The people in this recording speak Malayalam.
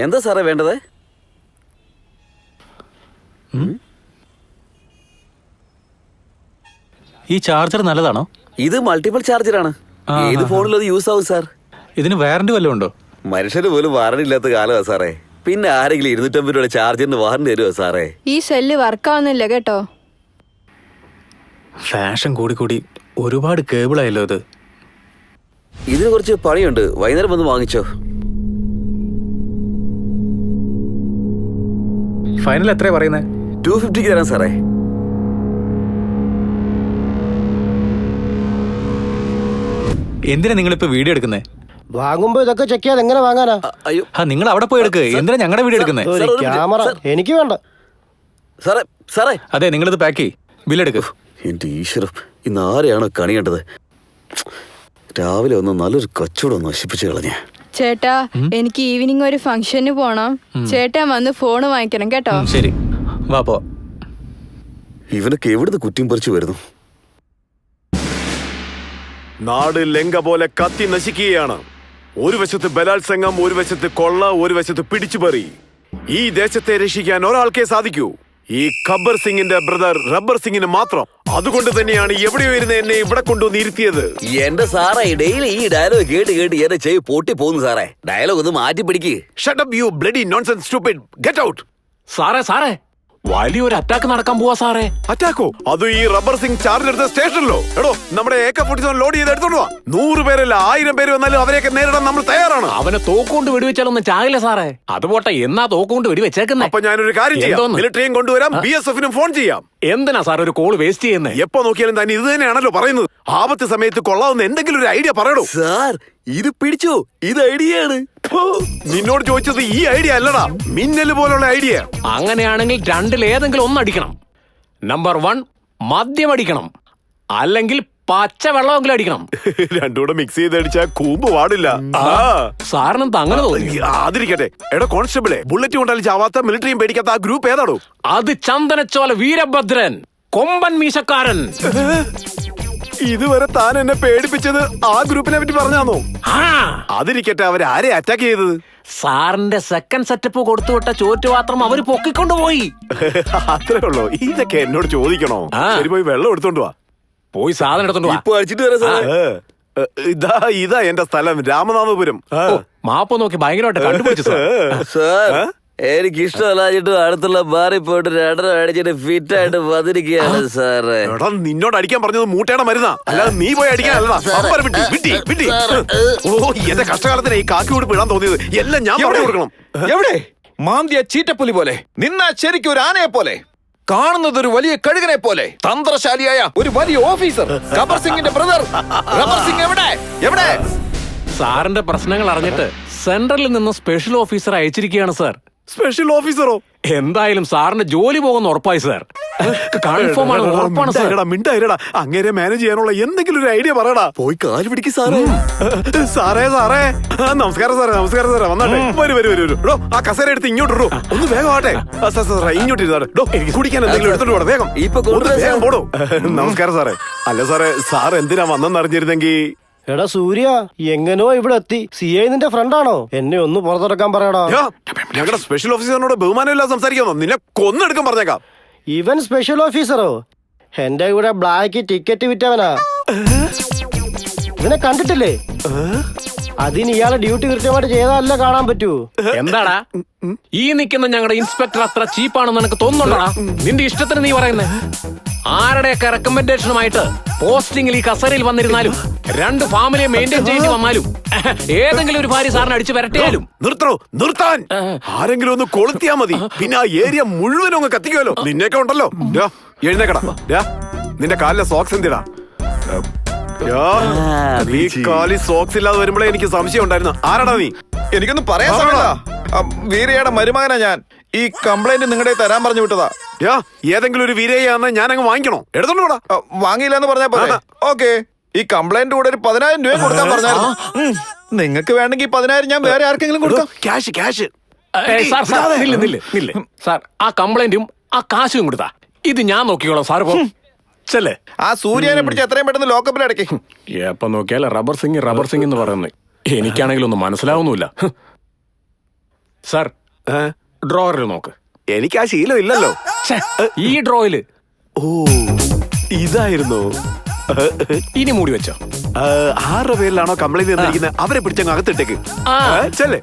എന്താ സാറേ വേണ്ടത്? ഈ ചാർജർ നല്ലതാണോ? ഇത് മൾട്ടിപ്പിൾ ചാർജറാണ്. ഏത് ഫോണിലും അത് യൂസ് ആവും സാർ. ഇതിന് വാറണ്ടി വല്ലതും ഉണ്ടോ? മനുഷ്യന് പോലും വാറണ്ടി ഇല്ലാത്ത കാലമാണ് സാറേ. പിന്നെ ആരെങ്കിലും 250 രൂപയുടെ ചാർജറിന് വാറണ്ടി തരുമോ സാറേ? ഈ സെല്ല് വർക്കാവുന്നില്ല കേട്ടോ. ഫാഷൻ കൂടി ഒരുപാട് കേബിൾ ആയല്ലോ ഇത്. ഇതിന് കുറച്ച് പണിയുണ്ട്, വൈകുന്നേരം വന്ന് വാങ്ങിച്ചോ. ഫൈനൽ എത്രയാ പറയുന്നത്? 250 തരാം സാറേ. എന്തിനാ നിങ്ങളിപ്പോ വീഡിയോ എടുക്കുന്നേ? വാങ്ങുമ്പോ ഇതൊക്കെ ചെക്ക് ചെയ്യാതെ എങ്ങനെ വാങ്ങാനാ? അയ്യോ നിങ്ങൾ അവിടെ പോയി എടുക്ക്. എന്തിനാ ഞങ്ങളുടെ വീഡിയോ എടുക്കുന്നേ? ക്യാമറ എനിക്ക് വേണ്ട സാറേ. സാറേ അതെ, നിങ്ങളിത് പാക്ക് ചെയ്യ്, ബില്ലെടുക്ക്. എന്റെ ഈശ്വരം, ഇന്ന് ആരെയാണോ കണിയേണ്ടത്? രാവിലെ ഒന്ന് നല്ലൊരു കച്ചവടം നശിപ്പിച്ചു കളഞ്ഞ. ചേട്ടാ, എനിക്ക് ഈവനിങ് ഒരു ഫംഗ്ഷന് പോണം. ചേട്ടാ വന്ന് ഫോണ് വാങ്ങിക്കണം കേട്ടോ. ശരി, വാ പോ. ഇവനൊക്കെ എവിടുന്ന് കുറ്റം പറിച്ചു വരുന്നു? നാട് ലങ്ക പോലെ കത്തി നശിക്കുകയാണ്. ഒരു വശത്ത് ബലാത്സംഗം, ഒരു വശത്ത് കൊള്ള, ഒരു വശത്ത് പിടിച്ചുപറി. ഈ ദേശത്തെ രക്ഷിക്കാൻ ഒരാൾക്കേ സാധിക്കൂ, ഈ ഖബ്ബർ സിംഗിന്റെ ബ്രദർ റബ്ബർ സിംഗിന് മാത്രം. അതുകൊണ്ട് തന്നെയാണ് എവിടെയോ ഇരുന്ന് എന്നെ ഇവിടെ കൊണ്ടുവന്ന് ഇരുത്തിയത്. എന്റെ സാറേ, ഡെയിലി ഈ ഡയലോഗ് കേട്ട് എന്റെ ചെവി പൊട്ടി പോകുന്നു സാറേ. ഡയലോഗ് ഒന്ന് മാറ്റി പിടിക്ക്. Shut up you bloody nonsense stupid, get out. സാറേ വലിയൊരു അറ്റാക്ക് നടക്കാൻ പോവാ സാറേ. അറ്റാക്കോ? അത് ഈ റബ്ബർ സിംഗ് ചാർജ് എടുത്ത സ്റ്റേഷനിലോ? എടോ, നമ്മുടെ AK-47 ലോഡ് ചെയ്ത് എടുത്തോണ്ട് വാ. 100 പേരല്ല 1000 പേര് വന്നാലും അവരെയൊക്കെ നേരിടാൻ നമ്മൾ തയ്യാറാണ്. അവനെ തോക്കുകൊണ്ട് വെടിവെച്ചാലൊന്നും ചാകില്ല സാറേ. അതുപോട്ടെ, എന്നാ തോക്കുകൊണ്ട് വെടിവെച്ചേക്കുന്നേ? അപ്പൊ ഞാനൊരു കാര്യം ചെയ്യാം, മിലിറ്ററിയും കൊണ്ടുവരാം, BSF-നും ഫോൺ ചെയ്യാം. എന്തിനാ സാർ ഒരു കോള് വേസ്റ്റ് ചെയ്യുന്നേ? എപ്പോ നോക്കിയാലും തന്നെ ഇത് തന്നെയാണല്ലോ പറയുന്നത്. ആപത്ത് സമയത്ത് കൊള്ളാവുന്ന എന്തെങ്കിലും ഒരു ഐഡിയ പറയണോ സാർ? ഇത് പിടിച്ചോ, ഇത് ഐഡിയയാണ്. നിന്നോട് ചോദിച്ചത് ഈ ഐഡിയ അല്ലടാ, മിന്നല് പോലുള്ള ഐഡിയ. അങ്ങനെയാണെങ്കിൽ രണ്ടിലേതെങ്കിലും ഒന്നടിക്കണം. നമ്പർ 1 മദ്യം അടിക്കണം, അല്ലെങ്കിൽ പച്ച വെള്ളമെങ്കിലും അടിക്കണം. രണ്ടുകൂടെ മിക്സ് ചെയ്തടിച്ചാ കൂമ്പ് പാടില്ല. സാറിനെന്താ അങ്ങനെ തോന്നി? അതിരിക്കട്ടെ. എടോ കോൺസ്റ്റബിളെ, ബുള്ളറ്റ് കൊണ്ടാലും ചാവാത്ത, മിലിറ്ററിയും പേടിക്കാത്ത ആ ഗ്രൂപ്പ് ഏതാടോ? അത് ചന്ദനച്ചോല വീരഭദ്രൻ, കൊമ്പൻ മീശക്കാരൻ. ഇതുവരെ താൻ എന്നെ പേടിപ്പിച്ചത് ആ ഗ്രൂപ്പിനെ പറ്റി പറഞ്ഞാന്നോ? അതിരിക്കട്ടെ, അവര് ആരെ അറ്റാക്ക് ചെയ്തത്? സാറിന്റെ സെക്കൻഡ് സെറ്റപ്പ് കൊടുത്തുവിട്ട ചോറ്റുപാത്രം അവര് പൊക്കിക്കൊണ്ടുപോയി. അത്രേ ഉള്ളൂ. ഇതൊക്കെ എന്നോട് ചോദിക്കണോ? ശരി, പോയി വെള്ളം എടുത്തോണ്ട് വാ. പോയി സാധനം എടുത്തോണ്ട് വാ. ഇപ്പൊ അടിച്ചിട്ട് വരാം സാറേ. ഇതാ എന്റെ സ്ഥലം, രാമനാഥപുരം. മാപ്പ് നോക്കി ഭയങ്കരമായിട്ട് കണ്ടുപിടിച്ചു സാർ, എനിക്ക് ഇഷ്ടമല്ലാഞ്ഞിട്ടും അടുത്തുള്ള ബാറിൽ പോയിട്ട് 2 അടിച്ചിട്ട് ഫിറ്റ് ആയിട്ട് വന്നിരിക്കുകയാണ് സാറേ. എടാ, നിന്നോട് അടിക്കാൻ പറഞ്ഞത് മൂട്ടയുടെ മരുന്നാ, അല്ലാതെ നീ പോയി അടിക്കാനല്ല. ഓ, എന്റെ കഷ്ടകാലത്തിന് ഈ കാക്കി ഉടുപ്പ് ഇടാൻ തോന്നിയത് എല്ലാം ഞാൻ പറഞ്ഞു കൊടുക്കണം. എവിടെ മാന്തിയ ചീറ്റപ്പുലി പോലെ, നിന്നാ ശരിക്കും ഒരു ആനയെ പോലെ, കാണുന്നത് ഒരു വലിയ കഴുകനെ പോലെ, തന്ത്രശാലിയായ ഒരു വലിയ ഓഫീസർ ഖബ്ബർ സിംഗിന്റെ ബ്രദർ റബ്ബർ സിംഗ് എവിടെ? സാറിന്റെ പ്രശ്നങ്ങൾ അറിഞ്ഞിട്ട് സെൻട്രലിൽ നിന്ന് സ്പെഷ്യൽ ഓഫീസർ അയച്ചിരിക്കുകയാണ് സാർ. സ്പെഷ്യൽ ഓഫീസറോ? എന്തായാലും സാറിന്റെ ജോലി പോകുന്ന ഉറപ്പായി സാർ. കൺഫേം ആണ്, ഉറപ്പാണ് സാർ. മിണ്ടായിരടാ, അങ്ങനെ മാനേജ് ചെയ്യാനുള്ള എന്തെങ്കിലും ഒരു ഐഡിയ പറയടാ. പോയി കാല് പിടിക്ക് സാറേ. സാറേ നമസ്കാരം സാറേ വന്നാട്ടെ. വരൂ. ആ കസേര എടുത്ത് ഇങ്ങോട്ട് ഇടൂ. ഒന്ന് വേഗം ആട്ടെ. ഇങ്ങോട്ട് കുടിക്കാൻ എന്തെങ്കിലും എടുത്തോണ്ട് പോടാ, വേഗം. ഇപ്പൊ വേഗം പോടോ. നമസ്കാരം സാറേ. അല്ല സാർ എന്തിനാ വന്നെന്ന് അറിഞ്ഞിരുന്നെങ്കി. എടാ സൂര്യ, എങ്ങനോ ഇവിടെ എത്തി. CI നിന്റെ ഫ്രണ്ടാണോ? എന്നെ ഒന്ന് പുറത്തിറക്കാൻ പറയടാ. ഞങ്ങളുടെ സ്പെഷ്യൽ ഓഫീസറിനോട് ബഹുമാനമില്ലാതെ സംസാരിക്കാമോ? നിന്നെ കൊന്നെടുക്കാൻ പറഞ്ഞേക്കാം. ഇവൻ സ്പെഷ്യൽ ഓഫീസറോ? എന്റെ കൂടെ ബ്ലാക്ക് ടിക്കറ്റ് വിറ്റവനാ. ഇവനെ കണ്ടിട്ടില്ലേ? അതിന് ഇയാളെ ഡ്യൂട്ടി കൃത്യമായിട്ട് ചെയ്താലല്ല കാണാൻ പറ്റൂ. എന്താടാ ഈ നിൽക്കുന്ന ഞങ്ങളുടെ ഇൻസ്പെക്ടർ അത്ര ചീപ്പാണെന്ന് നിനക്ക് തോന്നുന്നുണ്ടോടാ? നിന്റെ ഇഷ്ടത്തിന് നീ പറയുന്നേ? ആരുടെയൊക്കെ റെക്കമെൻഡേഷനുമായിട്ട് പോസ്റ്റിംഗിൽ ഈ കസേരയിൽ വന്നിരുന്നാലും, 2 ഫാമിലിയെ മെയിൻറ്റെയിൻ ചെയ്യേണ്ടി വന്നാലും, ഏതെങ്കിലും ഒരു ഭാര്യ സാറിനെ അടിച്ചു വരട്ടിയാലും നിർത്താൻ ആരെങ്കിലും ഒന്ന് കൊളുത്തിയാ മതി. പിന്നെ ആ ഏരിയ മുഴുവനും അങ്ങ് കത്തിക്കുമല്ലോ. നിന്നെയൊക്കെ ഉണ്ടല്ലോ. എഴുന്നേക്കടാ. നിന്റെ കാലിലെ സോക്സ് എന്തിടാ? ഈ കാലി സോക്സ് ഇല്ലാതെ വരുമ്പോഴേ എനിക്ക് സംശയം ഉണ്ടായിരുന്നു. ആരാടാ നീ? എനിക്കൊന്നും പറയാൻ സമയമില്ല. വീരയുടെ മരുമകനാ ഞാൻ. ഈ കംപ്ലൈന്റ് നിങ്ങളുടെ തരാൻ പറഞ്ഞു വിട്ടതാ. ഏതെങ്കിലും ഒരു വീരയാന്ന് ഞാൻ അങ്ങ് വാങ്ങിക്കണോ? എടുത്തോണ്ട് വാങ്ങിയില്ല എന്ന് പറഞ്ഞാ പോലെ. ഓക്കെ, ഈ കംപ്ലൈന്റ് കൂടെ ഒരു 10,000 രൂപ കൊടുക്കാൻ പറഞ്ഞായിരുന്നു. നിങ്ങൾക്ക് വേണമെങ്കിൽ 10,000 ഞാൻ വേറെ ആർക്കെങ്കിലും കൊടുക്കാം. ക്യാഷ്. സാർ, ആ കംപ്ലൈന്റും ആ കാശും കൊടുത്താ ഇത് ഞാൻ നോക്കിക്കോളാം സാർ. ചെല്ലേ, ആ സൂര്യനെ പിടിച്ച് എത്രയും പെട്ടെന്ന് ലോക്കപ്പിൽ അടയ്ക്ക്. എപ്പൊ നോക്കിയാൽ റബ്ബർ സിംഗ് എന്ന് പറയുന്നത് എനിക്കാണെങ്കിൽ ഒന്നും മനസ്സിലാവുന്നില്ല. സർ ഏ? ഡ്രോവറിൽ നോക്ക്. എനിക്ക് ആ ശീലം ഇല്ലല്ലോ. ഛെ, ഈ ഡ്രോയില് ഓ ഇതായിരുന്നു. ഇനി മൂടി വെച്ചോ. ആരുടെ പേരിലാണോ കംപ്ലൈന്റ് തന്നിരിക്കുന്നത് അവരെ പിടിച്ചങ്ങ് അകത്തിട്ടേക്ക്. ആ. ചെല്ലേ.